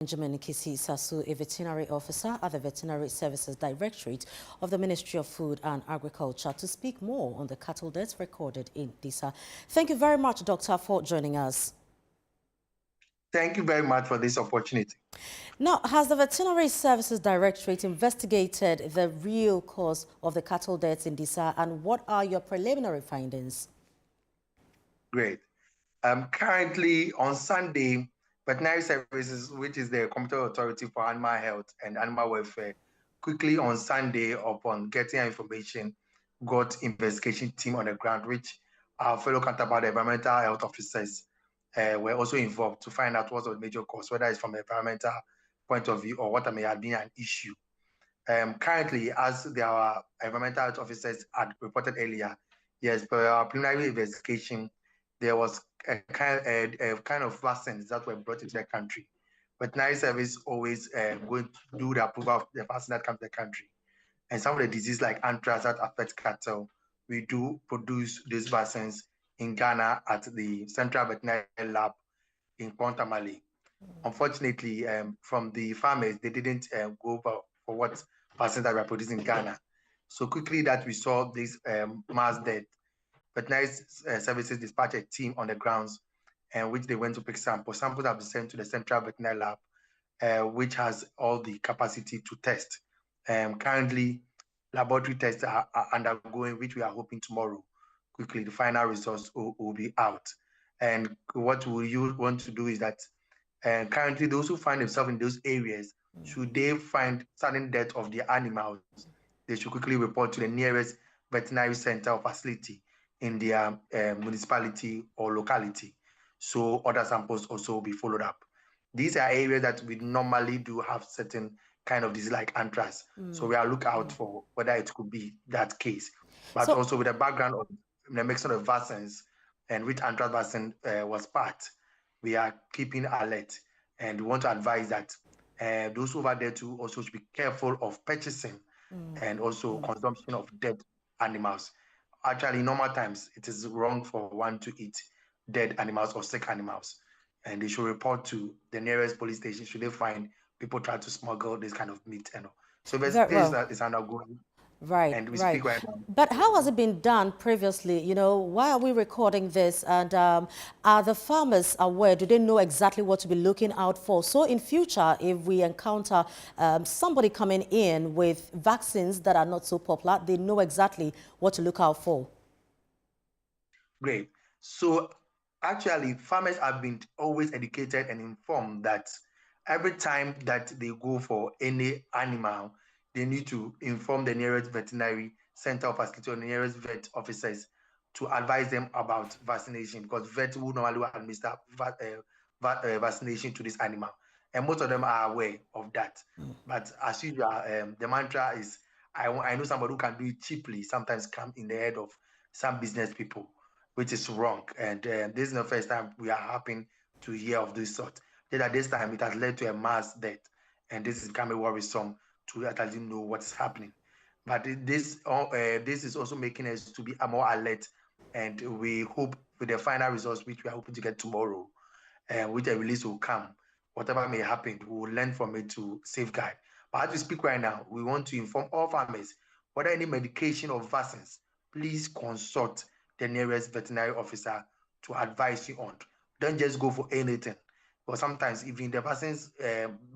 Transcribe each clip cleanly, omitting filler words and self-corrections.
Benjamin Kisi Sasu, a veterinary officer at the Veterinary Services Directorate of the Ministry of Food and Agriculture, to speak more on the cattle deaths recorded in Disa. Thank you very much, Doctor, for joining us. Thank you very much for this opportunity. Now, has the Veterinary Services Directorate investigated the real cause of the cattle deaths in Disa, and what are your preliminary findings? Great. Currently, on Sunday, Veterinary Services, which is the competent authority for animal health and animal welfare, quickly on Sunday, upon getting information, got investigation team on the ground, which our fellow counterpart, environmental health officers, were also involved to find out what's the major cause, whether it's from an environmental point of view or what may have been an issue. Currently, as our environmental health officers had reported earlier, yes, per our preliminary investigation, there was a kind of vaccines that were brought into the country. Veterinary service always going to do the approval of the vaccine that comes to the country. And some of the diseases like anthrax that affect cattle, we do produce these vaccines in Ghana at the Central Veterinary Lab in Pontamale. Unfortunately, from the farmers, they didn't go for what vaccines that were produced in Ghana. So quickly that we saw this mass death, Veterinary Services dispatched a team on the grounds, which they went to pick samples. Samples have been sent to the Central Veterinary Lab, which has all the capacity to test. Currently, laboratory tests are undergoing, which we are hoping tomorrow, quickly, the final results will be out. And what we want to do is that currently, those who find themselves in those areas, should they find sudden death of their animals, they should quickly report to the nearest veterinary center or facility in their municipality or locality. So other samples also will be followed up. These are areas that we normally do have certain kind of disease like anthrax. So we are looking out for whether it could be that case. But also with the background of the mixture of vaccines and which anthrax vaccine was part, we are keeping alert, and we want to advise that those over there too also should be careful of purchasing and also consumption of dead animals. Actually, in normal times, it is wrong for one to eat dead animals or sick animals, and they should report to the nearest police station should they find people try to smuggle this kind of meat. So investigation is undergoing. Right, And we right. speak right now. But how has it been done previously? You know, why are we recording this? And are the farmers aware? Do they know exactly what to be looking out for? So in future, if we encounter somebody coming in with vaccines that are not so popular, they know exactly what to look out for. Great. So actually, farmers have been always educated and informed that every time that they go for any animal, they need to inform the nearest veterinary center or facility or the nearest vet officers to advise them about vaccination, because vets will normally administer vaccination to this animal. And most of them are aware of that. But as usual, the mantra is, I know somebody who can do it cheaply, sometimes come in the head of some business people, which is wrong. And this is the first time we are happy to hear of this sort. Yet at this time, it has led to a mass death, and this is becoming worrisome to actually know what's happening. But this is also making us to be more alert, and we hope with the final results, which we are hoping to get tomorrow, which a release will come. Whatever may happen, we will learn from it to safeguard. But as we speak right now, we want to inform all farmers whether any medication or vaccines, please consult the nearest veterinary officer to advise you on. Don't just go for anything. Because sometimes even the vaccines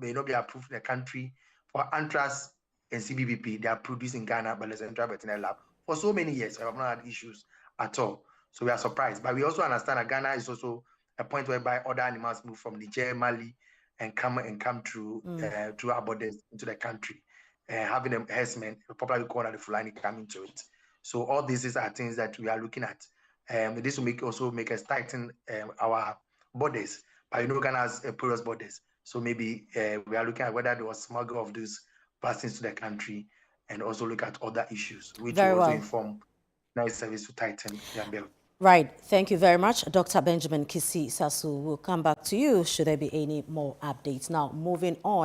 may not be approved in the country. For anthrax and CBBP, they are produced in Ghana by the Central Veterinary Lab. For so many years, we have not had issues at all. So we are surprised. But we also understand that Ghana is also a point whereby other animals move from Niger, Mali, and come through through our borders into the country. Having a herdsmen, popularly called the Fulani, coming to it. So all these are things that we are looking at. This will also make us tighten our borders. But you know, Ghana has porous borders. So maybe we are looking at whether there was smuggle of those vaccines to the country, and also look at other issues, which will also inform nice service to tighten their belt. Right. Thank you very much, Dr. Benjamin Kisi Sasu. We'll come back to you should there be any more updates. Now, moving on.